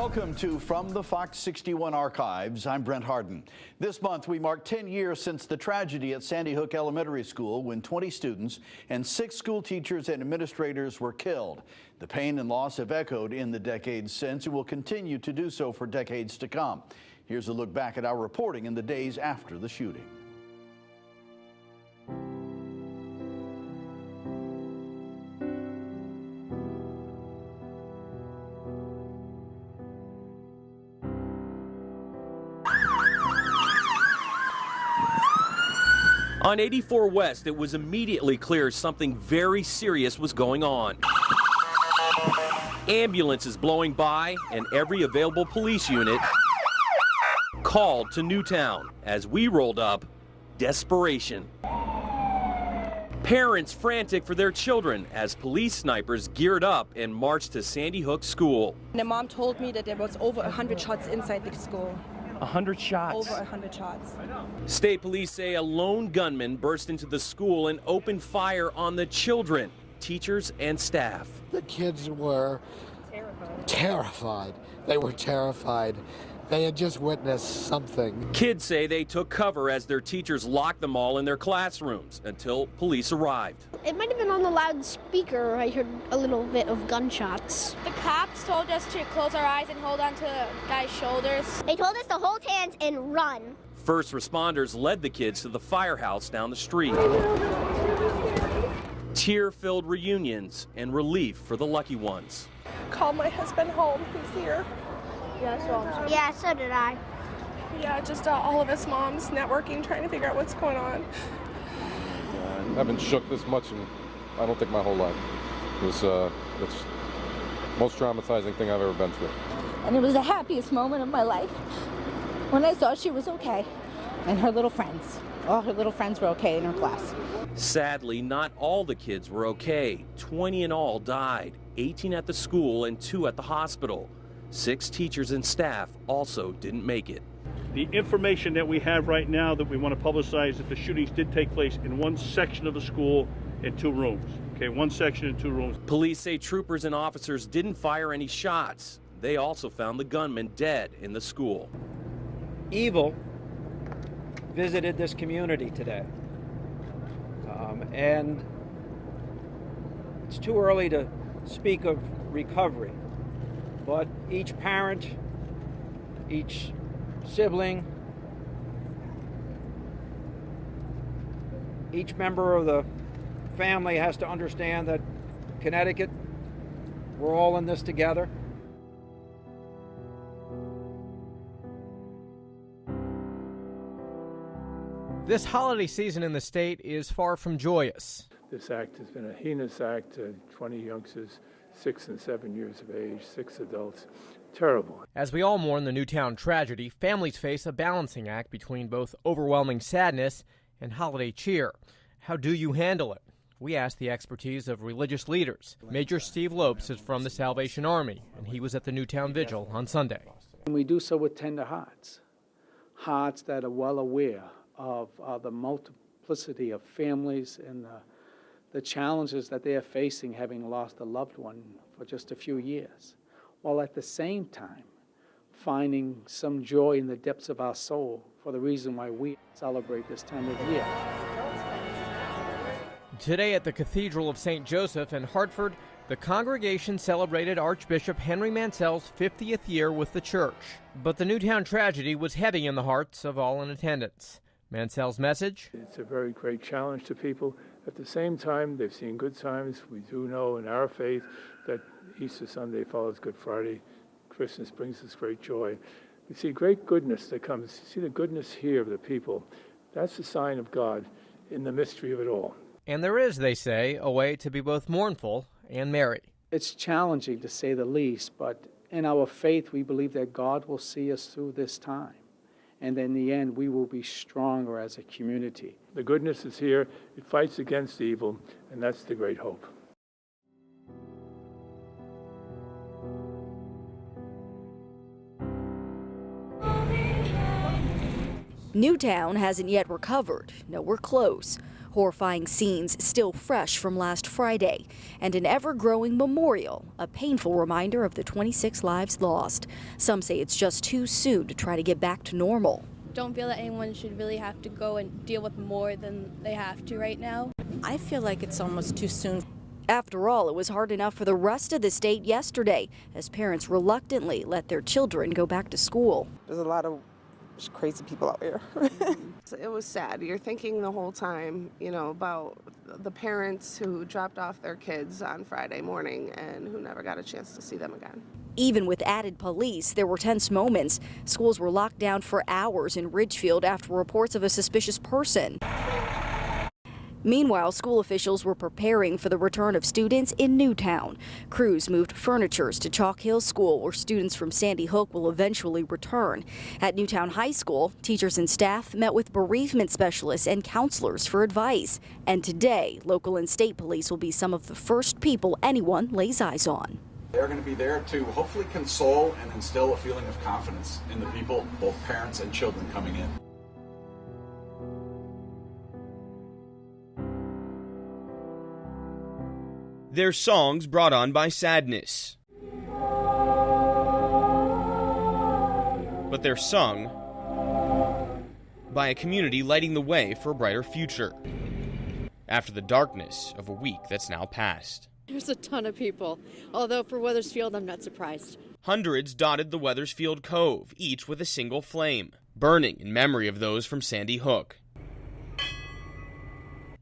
Welcome to From the FOX61 Archives. I'm Brent Harden. This month, we mark 10 years since the tragedy at Sandy Hook Elementary School when 20 students and 6 school teachers and administrators were killed. The pain and loss have echoed in the decades since and will continue to do so for decades to come. Here's a look back at our reporting in the days after the shooting. On 84 West, it was immediately clear something very serious was going on. Ambulances blowing by and every available police unit called to Newtown. As we rolled up, desperation. Parents frantic for their children as police snipers geared up and marched to Sandy Hook School. The mom told me that there was over 100 shots inside the school. 100 shots? Over 100 shots. State police say a lone gunman burst into the school and opened fire on the children, teachers, and staff. The kids were terrified. They were terrified. They had just witnessed something. Kids say they took cover as their teachers locked them all in their classrooms until police arrived. It might have been on the loudspeaker. I heard a little bit of gunshots. The cops told us to close our eyes and hold on to the guy's shoulders. They told us to hold hands and run. First responders led the kids to the firehouse down the street. Tear-filled reunions and relief for the lucky ones. Call my husband home. He's here. Yeah, so did I. Yeah, just all of us moms networking, trying to figure out what's going on. I haven't shook this much in, I don't think, my whole life. It's the most traumatizing thing I've ever been through. And it was the happiest moment of my life when I saw she was okay. And her little friends. All her little friends were okay in her class. Sadly, not all the kids were okay. 20 in all died, 18 at the school and 2 at the hospital. 6 teachers and staff also didn't make it. The information that we have right now that we want to publicize that the shootings did take place in one section of the school in 2 rooms. Okay, one section in 2 rooms. Police say troopers and officers didn't fire any shots. They also found the gunman dead in the school. Evil visited this community today. And it's too early to speak of recovery. But each parent, each sibling, each member of the family has to understand that Connecticut, we're all in this together. This holiday season in the state is far from joyous. This act has been a heinous act. 20 youngsters, 6 and 7 years of age, 6 adults. Terrible. As we all mourn the Newtown tragedy, families face a balancing act between both overwhelming sadness and holiday cheer. How do you handle it? We asked the expertise of religious leaders. Major Steve Lopes is from the Salvation Army, and he was at the Newtown Vigil on Sunday. And we do so with tender hearts, hearts that are well aware of the multiplicity of families and the challenges that they are facing having lost a loved one for just a few years, while at the same time finding some joy in the depths of our soul for the reason why we celebrate this time of year. Today at the Cathedral of St. Joseph in Hartford, the congregation celebrated Archbishop Henry Mansell's 50th year with the church. But the Newtown tragedy was heavy in the hearts of all in attendance. Mansell's message? It's a very great challenge to people. At the same time, they've seen good times. We do know in our faith that Easter Sunday follows Good Friday. Christmas brings us great joy. We see great goodness that comes. You see the goodness here of the people. That's the sign of God in the mystery of it all. And there is, they say, a way to be both mournful and merry. It's challenging to say the least, but in our faith, we believe that God will see us through this time. And in the end, we will be stronger as a community. The goodness is here. It fights against evil, and that's the great hope. Newtown hasn't yet recovered. Nowhere close. Horrifying scenes still fresh from last Friday, and an ever-growing memorial, a painful reminder of the 26 lives lost. Some say it's just too soon to try to get back to normal. Don't feel that anyone should really have to go and deal with more than they have to right now. I feel like it's almost too soon. After all, it was hard enough for the rest of the state yesterday, as parents reluctantly let their children go back to school. There's a lot of crazy people out here. It was sad. You're thinking the whole time, about the parents who dropped off their kids on Friday morning and who never got a chance to see them again. Even with added police, there were tense moments. Schools were locked down for hours in Ridgefield after reports of a suspicious person. Meanwhile, school officials were preparing for the return of students in Newtown. Crews moved furnitures to Chalk Hill School, where students from Sandy Hook will eventually return. At Newtown High School, teachers and staff met with bereavement specialists and counselors for advice. And today, local and state police will be some of the first people anyone lays eyes on. They're going to be there to hopefully console and instill a feeling of confidence in the people, both parents and children coming in. They're songs brought on by sadness. But they're sung by a community lighting the way for a brighter future after the darkness of a week that's now passed. There's a ton of people, although for Wethersfield, I'm not surprised. Hundreds dotted the Wethersfield Cove, each with a single flame, burning in memory of those from Sandy Hook.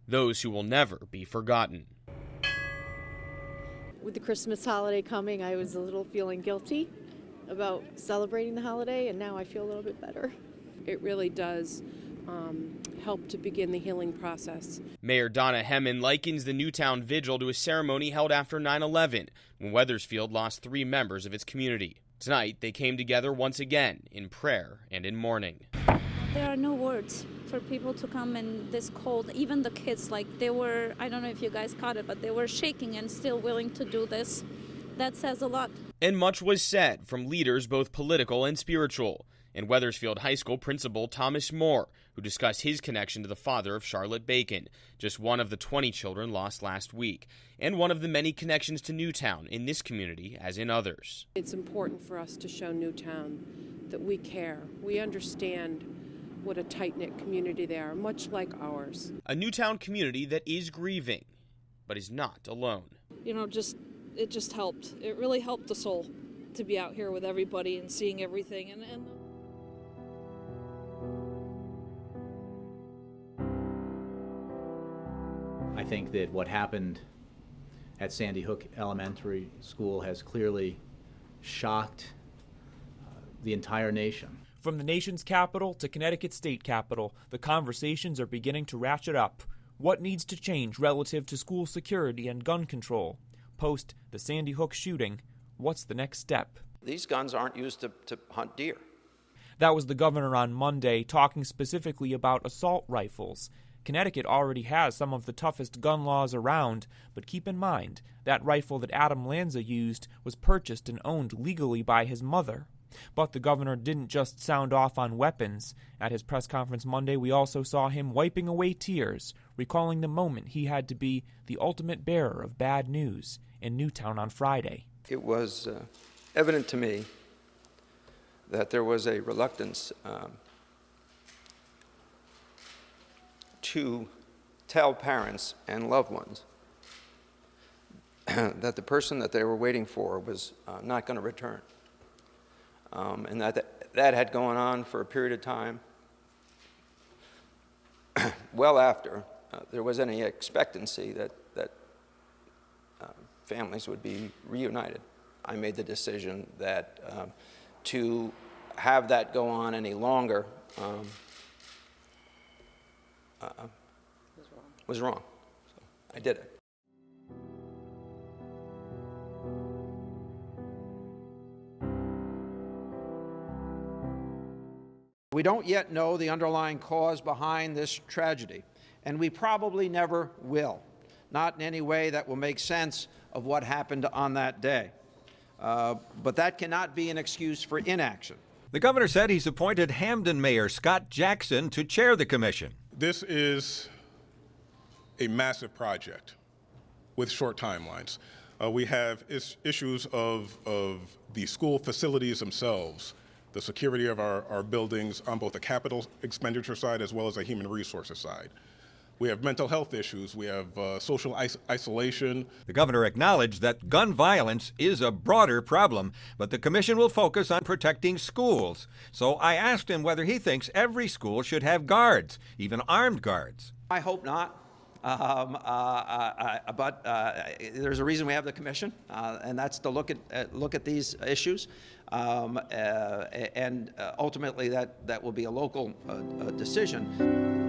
Those who will never be forgotten. With the Christmas holiday coming, I was a little feeling guilty about celebrating the holiday, and now I feel a little bit better. It really does help to begin the healing process. Mayor Donna Hemman likens the Newtown Vigil to a ceremony held after 9/11, when Wethersfield lost 3 members of its community. Tonight, they came together once again in prayer and in mourning. There are no words for people to come in this cold. Even the kids, they were, I don't know if you guys caught it, but they were shaking and still willing to do this. That says a lot. And much was said from leaders both political and spiritual. And Wethersfield High School principal Thomas Moore, who discussed his connection to the father of Charlotte Bacon, just one of the 20 children lost last week, and one of the many connections to Newtown in this community as in others. It's important for us to show Newtown that we care. We understand what a tight-knit community they are, much like ours. A Newtown community that is grieving, but is not alone. It just helped. It really helped the soul to be out here with everybody and seeing everything. And I think that what happened at Sandy Hook Elementary School has clearly shocked the entire nation. From the nation's capital to Connecticut's state capital, the conversations are beginning to ratchet up. What needs to change relative to school security and gun control? Post the Sandy Hook shooting, what's the next step? These guns aren't used to hunt deer. That was the governor on Monday, talking specifically about assault rifles. Connecticut already has some of the toughest gun laws around, but keep in mind, that rifle that Adam Lanza used was purchased and owned legally by his mother. But the governor didn't just sound off on weapons. At his press conference Monday, we also saw him wiping away tears, recalling the moment he had to be the ultimate bearer of bad news in Newtown on Friday. It was evident to me that there was a reluctance to tell parents and loved ones that the person that they were waiting for was not going to return. And that had gone on for a period of time, well after there was any expectancy that families would be reunited. I made the decision that to have that go on any longer was wrong. So I did it. We don't yet know the underlying cause behind this tragedy, and we probably never will, not in any way that will make sense of what happened on that day. But that cannot be an excuse for inaction. The governor said he's appointed Hamden Mayor Scott Jackson to chair the commission. This is a massive project with short timelines. We have issues of the school facilities themselves, the security of our buildings on both the capital expenditure side as well as the human resources side. We have mental health issues. We have social isolation. The governor acknowledged that gun violence is a broader problem, but the commission will focus on protecting schools. So I asked him whether he thinks every school should have guards, even armed guards. I hope not. But there's a reason we have the commission, and that's to look at these issues. And ultimately, that will be a local decision.